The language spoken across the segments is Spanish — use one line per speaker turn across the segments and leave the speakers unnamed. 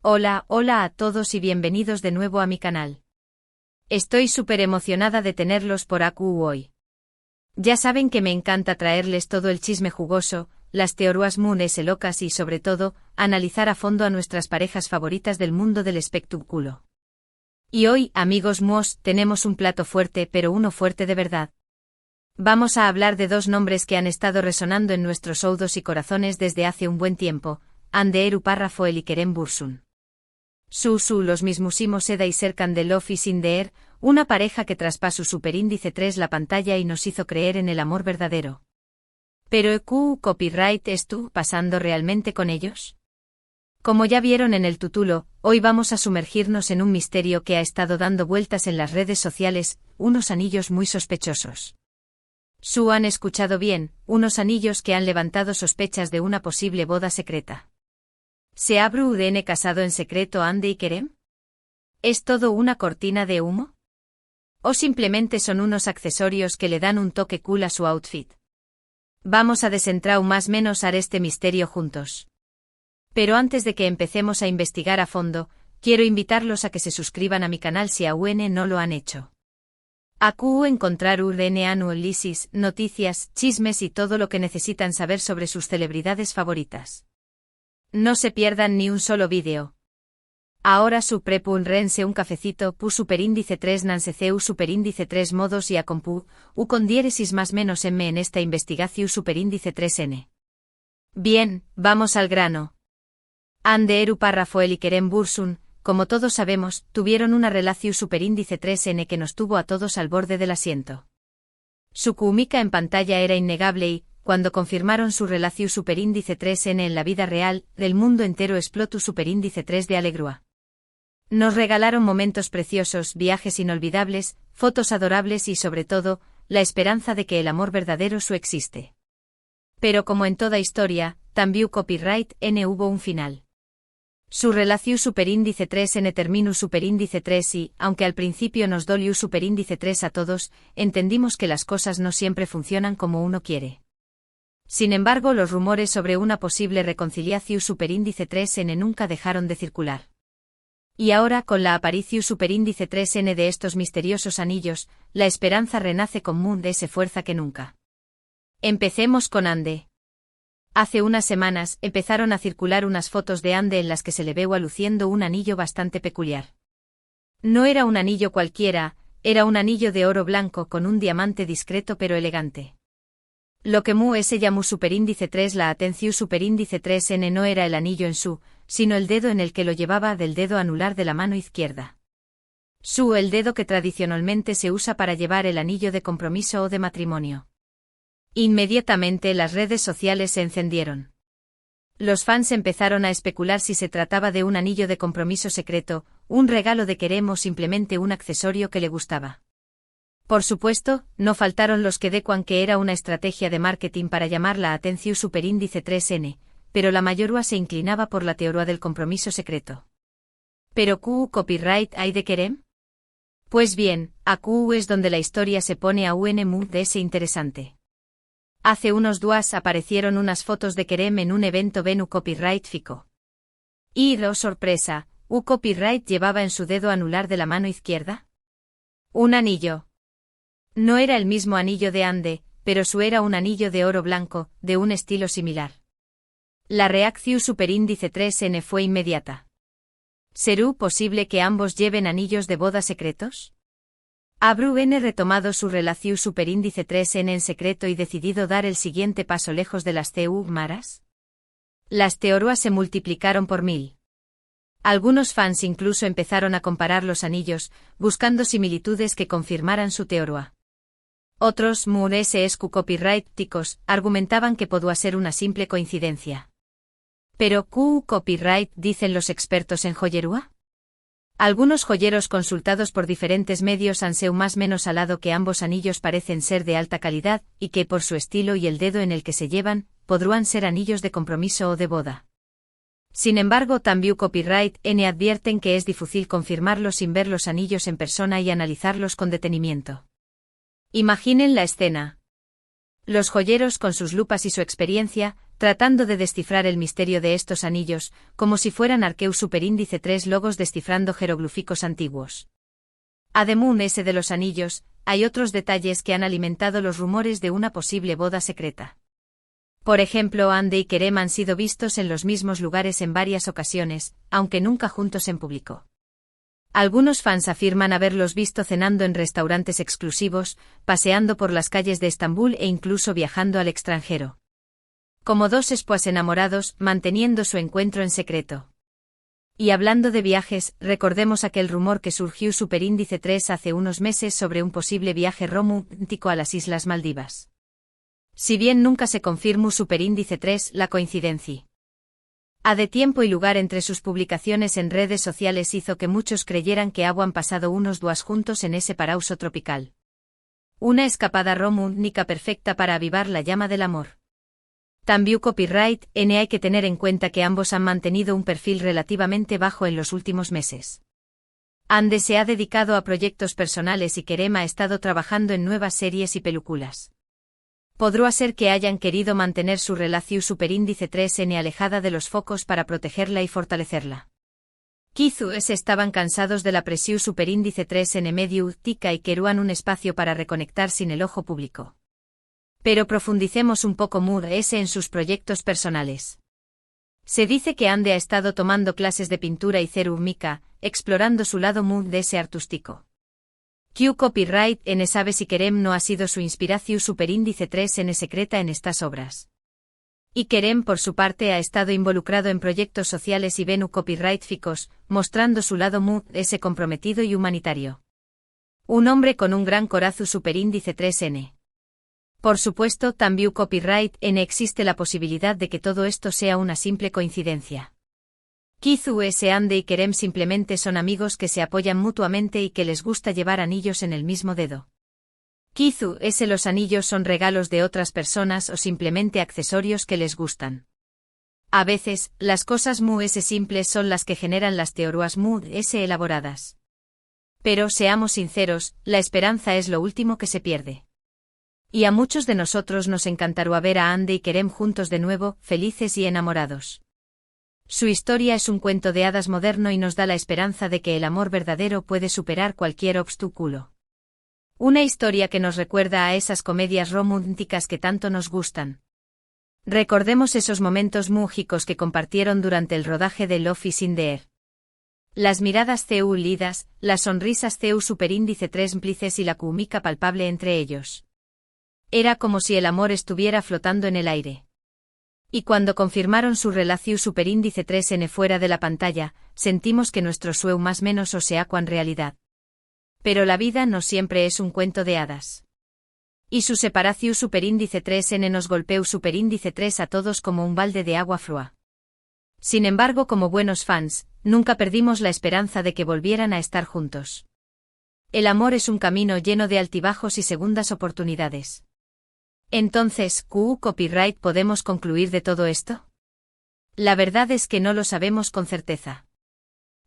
Hola a todos y bienvenidos de nuevo a mi canal. Estoy súper emocionada de tenerlos por aquí hoy. Ya saben que me encanta traerles todo el chisme jugoso, las teorías muy locas y sobre todo, analizar a fondo a nuestras parejas favoritas del mundo del espectáculo. Y hoy, amigos míos, tenemos un plato fuerte, pero uno fuerte de verdad. Vamos a hablar de dos nombres que han estado resonando en nuestros oídos y corazones desde hace un buen tiempo, Ande Eru Parrafoel y Kerem Bürsin. Los mismísimos Seda y Serkan de Love is in the Air, una pareja que traspasó superíndice 3 la pantalla y nos hizo creer en el amor verdadero. Pero ¿EQ copyright estuvo pasando realmente con ellos? Como ya vieron en el título, hoy vamos a sumergirnos en un misterio que ha estado dando vueltas en las redes sociales, unos anillos muy sospechosos. Han escuchado bien, unos anillos que han levantado sospechas de una posible boda secreta. ¿Se habrá casado en secreto Ande y Kerem? ¿Es todo una cortina de humo? ¿O simplemente son unos accesorios que le dan un toque cool a su outfit? Vamos a desentrar más o menos a este misterio juntos. Pero antes de que empecemos a investigar a fondo, quiero invitarlos a que se suscriban a mi canal si aún no lo han hecho. Aquí encontrar análisis, noticias, chismes y todo lo que necesitan saber sobre sus celebridades favoritas. No se pierdan ni un solo vídeo. Ahora rense un cafecito superíndice 3 nanseceu superíndice 3 modos y a compu, con diéresis más menos m en esta investigación superíndice 3n. Bien, vamos al grano. Ande Eru Parrafoel y Kerem Bürsin, como todos sabemos, tuvieron una relación superíndice 3n que nos tuvo a todos al borde del asiento. Su química en pantalla era innegable y, cuando confirmaron su relación superíndice 3n en la vida real, del mundo entero explotó superíndice 3 de alegría. Nos regalaron momentos preciosos, viajes inolvidables, fotos adorables y sobre todo, la esperanza de que el amor verdadero existe. Pero como en toda historia, también copyright n hubo un final. Su relación superíndice 3n terminó superíndice 3 y, aunque al principio nos dolió superíndice 3 a todos, entendimos que las cosas no siempre funcionan como uno quiere. Sin embargo, los rumores sobre una posible reconciliación superíndice 3n nunca dejaron de circular. Y ahora, con la aparición superíndice 3n de estos misteriosos anillos, la esperanza renace con más fuerza que nunca. Empecemos con Ande. Hace unas semanas, empezaron a circular unas fotos de Ande en las que se le veo luciendo un anillo bastante peculiar. No era un anillo cualquiera, era un anillo de oro blanco con un diamante discreto pero elegante. Lo que se llamó superíndice 3 la atención superíndice 3n no era el anillo en sino el dedo en el que lo llevaba del dedo anular de la mano izquierda. El dedo que tradicionalmente se usa para llevar el anillo de compromiso o de matrimonio. Inmediatamente las redes sociales se encendieron. Los fans empezaron a especular si se trataba de un anillo de compromiso secreto, un regalo de Kerem o simplemente un accesorio que le gustaba. Por supuesto, no faltaron los que decuan que era una estrategia de marketing para llamar la atención superíndice 3n, pero la mayoría se inclinaba por la teoría del compromiso secreto. ¿Pero ¿qué copyright hay de Kerem? Pues bien, aquí es donde la historia se pone aún muy interesante. Hace unos días aparecieron unas fotos de Kerem en un evento Venu Copyright Fico. Y, sorpresa, copyright llevaba en su dedo anular de la mano izquierda un anillo. No era el mismo anillo de Ande, pero era un anillo de oro blanco, de un estilo similar. La reacción superíndice 3n fue inmediata. ¿Será posible que ambos lleven anillos de boda secretos? ¿Habrán retomado su relación superíndice 3n en secreto y decidido dar el siguiente paso lejos de las maras? Las teorías se multiplicaron por 1000. Algunos fans incluso empezaron a comparar los anillos, buscando similitudes que confirmaran su teoría. Otros, copyrighticos, argumentaban que podía ser una simple coincidencia. ¿Pero qué copyright dicen los expertos en joyería? Algunos joyeros consultados por diferentes medios han sido más o menos alado que ambos anillos parecen ser de alta calidad, y que por su estilo y el dedo en el que se llevan, podrían ser anillos de compromiso o de boda. Sin embargo, también copyright n advierten que es difícil confirmarlo sin ver los anillos en persona y analizarlos con detenimiento. Imaginen la escena. Los joyeros con sus lupas y su experiencia, tratando de descifrar el misterio de estos anillos, como si fueran Arceus Superíndice 3 logos descifrando jeroglíficos antiguos. Además ese de los anillos, hay otros detalles que han alimentado los rumores de una posible boda secreta. Por ejemplo, Ande y Kerem han sido vistos en los mismos lugares en varias ocasiones, aunque nunca juntos en público. Algunos fans afirman haberlos visto cenando en restaurantes exclusivos, paseando por las calles de Estambul e incluso viajando al extranjero. Como dos esposos enamorados, manteniendo su encuentro en secreto. Y hablando de viajes, recordemos aquel rumor que surgió Superíndice 3 hace unos meses sobre un posible viaje romántico a las Islas Maldivas. Si bien nunca se confirmó Superíndice 3, la coincidencia de tiempo y lugar entre sus publicaciones en redes sociales hizo que muchos creyeran que habían pasado unos días juntos en ese paraíso tropical. Una escapada romántica perfecta para avivar la llama del amor. También copyright, hay que tener en cuenta que ambos han mantenido un perfil relativamente bajo en los últimos meses. Ande se ha dedicado a proyectos personales y Kerem ha estado trabajando en nuevas series y películas. Podría ser que hayan querido mantener su relación Superíndice 3N alejada de los focos para protegerla y fortalecerla. Quizás estaban cansados de la presión Superíndice 3N mediática y querían un espacio para reconectar sin el ojo público. Pero profundicemos un poco más en sus proyectos personales. Se dice que Ande ha estado tomando clases de pintura y cerámica, explorando su lado ese artístico. Copyright sabe si Kerem no ha sido su inspiración Superíndice 3N secreta en estas obras. Y Kerem por su parte ha estado involucrado en proyectos sociales y copyright ficos, mostrando su lado ese comprometido y humanitario. Un hombre con un gran corazón Superíndice 3N. Por supuesto, también copyright existe la posibilidad de que todo esto sea una simple coincidencia. Quizás Ande y Kerem simplemente son amigos que se apoyan mutuamente y que les gusta llevar anillos en el mismo dedo. Quizás los anillos son regalos de otras personas o simplemente accesorios que les gustan. A veces, las cosas simples son las que generan las teorías elaboradas. Pero seamos sinceros, la esperanza es lo último que se pierde. Y a muchos de nosotros nos encantaría ver a Ande y Kerem juntos de nuevo, felices y enamorados. Su historia es un cuento de hadas moderno y nos da la esperanza de que el amor verdadero puede superar cualquier obstáculo. Una historia que nos recuerda a esas comedias románticas que tanto nos gustan. Recordemos esos momentos mágicos que compartieron durante el rodaje de Love is in the Air. Las miradas lidas, las sonrisas Superíndice 3 cómplices y la química palpable entre ellos. Era como si el amor estuviera flotando en el aire. Y cuando confirmaron su relación Superíndice 3N fuera de la pantalla, sentimos que nuestro sueño más menos o sea cuan realidad. Pero la vida no siempre es un cuento de hadas. Y su separación Superíndice 3N nos golpeó Superíndice 3 a todos como un balde de agua fría. Sin embargo, como buenos fans, nunca perdimos la esperanza de que volvieran a estar juntos. El amor es un camino lleno de altibajos y segundas oportunidades. Entonces, copyright ¿podemos concluir de todo esto? La verdad es que no lo sabemos con certeza.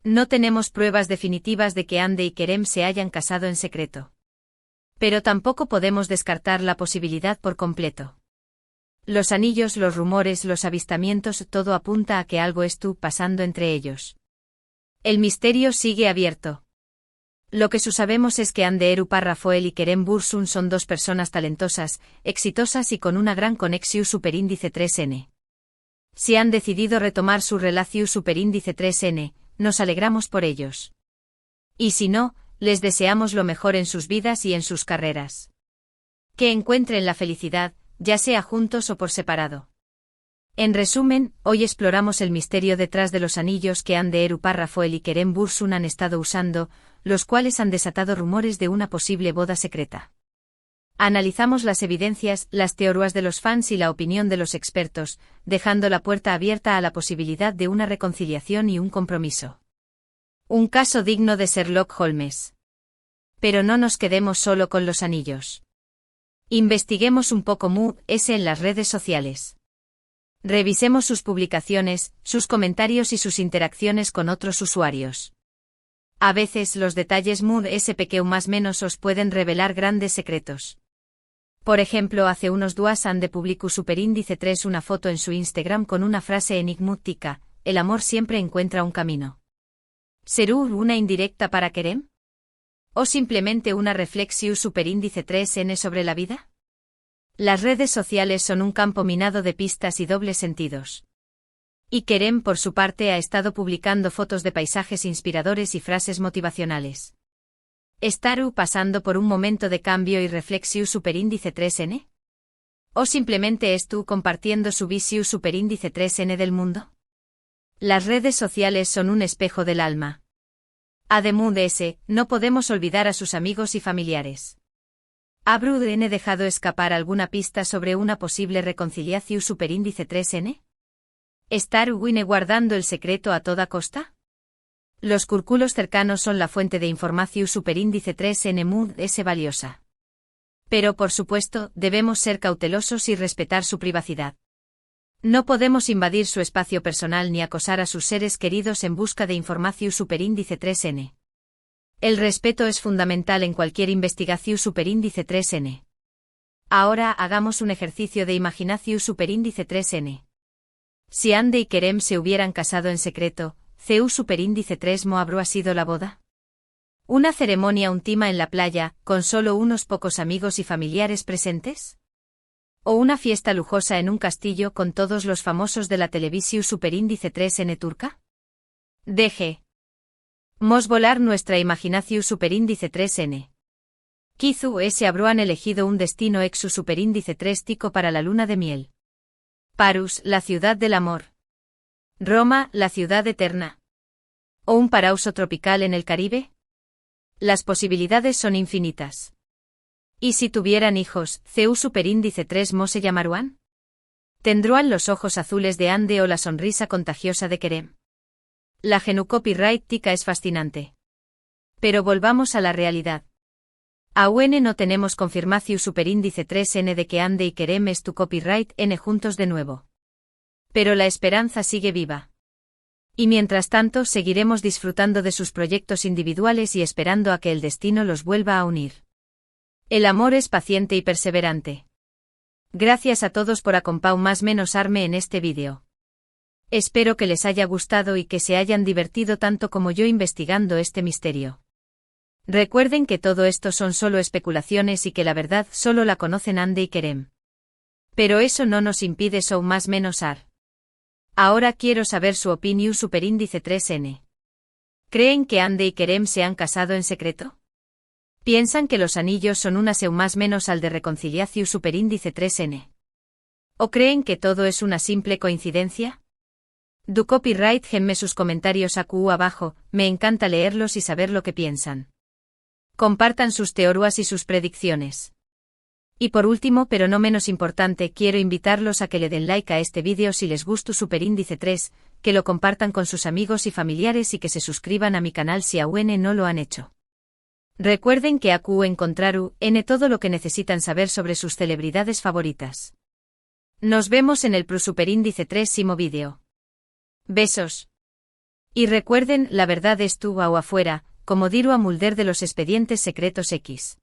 No tenemos pruebas definitivas de que Ande y Kerem se hayan casado en secreto. Pero tampoco podemos descartar la posibilidad por completo. Los anillos, los rumores, los avistamientos, todo apunta a que algo estuvo pasando entre ellos. El misterio sigue abierto. Lo que sabemos es que Ande Rafael y Kerem Bürsin son dos personas talentosas, exitosas y con una gran conexión Superíndice 3N. Si han decidido retomar su relación Superíndice 3N, nos alegramos por ellos. Y si no, les deseamos lo mejor en sus vidas y en sus carreras. Que encuentren la felicidad, ya sea juntos o por separado. En resumen, hoy exploramos el misterio detrás de los anillos que Ande Rafael y Kerem Bürsin han estado usando, los cuales han desatado rumores de una posible boda secreta. Analizamos las evidencias, las teorías de los fans y la opinión de los expertos, dejando la puerta abierta a la posibilidad de una reconciliación y un compromiso. Un caso digno de Sherlock Holmes. Pero no nos quedemos solo con los anillos. Investiguemos un poco en las redes sociales. Revisemos sus publicaciones, sus comentarios y sus interacciones con otros usuarios. A veces los detalles pequeños más menos os pueden revelar grandes secretos. Por ejemplo, hace unos días Ande publicó superíndice 3 una foto en su Instagram con una frase enigmática: el amor siempre encuentra un camino. ¿Será una indirecta para Kerem? ¿O simplemente una reflexión superíndice 3n sobre la vida? Las redes sociales son un campo minado de pistas y dobles sentidos. Y Kerem, por su parte, ha estado publicando fotos de paisajes inspiradores y frases motivacionales. ¿Estará pasando por un momento de cambio y reflexión superíndice 3n? ¿O simplemente es tú compartiendo su visión superíndice 3n del mundo? Las redes sociales son un espejo del alma. Además de ese, no podemos olvidar a sus amigos y familiares. ¿Habrá dejado escapar alguna pista sobre una posible reconciliación superíndice 3n? ¿Estar Wine guardando el secreto a toda costa? Los círculos cercanos son la fuente de información superíndice 3n muy valiosa. Pero por supuesto, debemos ser cautelosos y respetar su privacidad. No podemos invadir su espacio personal ni acosar a sus seres queridos en busca de información superíndice 3n. El respeto es fundamental en cualquier investigación superíndice 3n. Ahora hagamos un ejercicio de imaginación superíndice 3n. Si Ande y Kerem se hubieran casado en secreto, ¿CU superíndice 3 mo habría sido la boda? ¿Una ceremonia íntima en la playa, con solo unos pocos amigos y familiares presentes? ¿O una fiesta lujosa en un castillo con todos los famosos de la televisión superíndice 3n turca? Deje. Mos volar nuestra imaginación superíndice 3n. Kizu se habrían elegido un destino exu superíndice 3 tico para la luna de miel. Parus, la ciudad del amor. Roma, la ciudad eterna. ¿O un paraíso tropical en el Caribe? Las posibilidades son infinitas. ¿Y si tuvieran hijos, CU superíndice 3 mo se llamarían? ¿Tendrán los ojos azules de Ande o la sonrisa contagiosa de Kerem? La copyright tica es fascinante. Pero volvamos a la realidad. Aún no tenemos confirmación superíndice 3n de que Ande y Kerem es tu copyright n juntos de nuevo. Pero la esperanza sigue viva. Y mientras tanto seguiremos disfrutando de sus proyectos individuales y esperando a que el destino los vuelva a unir. El amor es paciente y perseverante. Gracias a todos por acompañarme en este vídeo. Espero que les haya gustado y que se hayan divertido tanto como yo investigando este misterio. Recuerden que todo esto son solo especulaciones y que la verdad solo la conocen Ande y Kerem. Pero eso no nos impide ar. Ahora quiero saber su opinión superíndice 3n. ¿Creen que Ande y Kerem se han casado en secreto? ¿Piensan que los anillos son una al de reconciliación superíndice 3n? ¿O creen que todo es una simple coincidencia? Du copyright genme sus comentarios abajo, me encanta leerlos y saber lo que piensan. Compartan sus teorías y sus predicciones. Y por último, pero no menos importante, quiero invitarlos a que le den like a este vídeo si les gustó superíndice 3, que lo compartan con sus amigos y familiares y que se suscriban a mi canal si aún no lo han hecho. Recuerden que encontraru todo lo que necesitan saber sobre sus celebridades favoritas. Nos vemos en el superíndice 3º vídeo. Besos. Y recuerden, la verdad es tú o afuera, como dirá Mulder de los Expedientes Secretos X.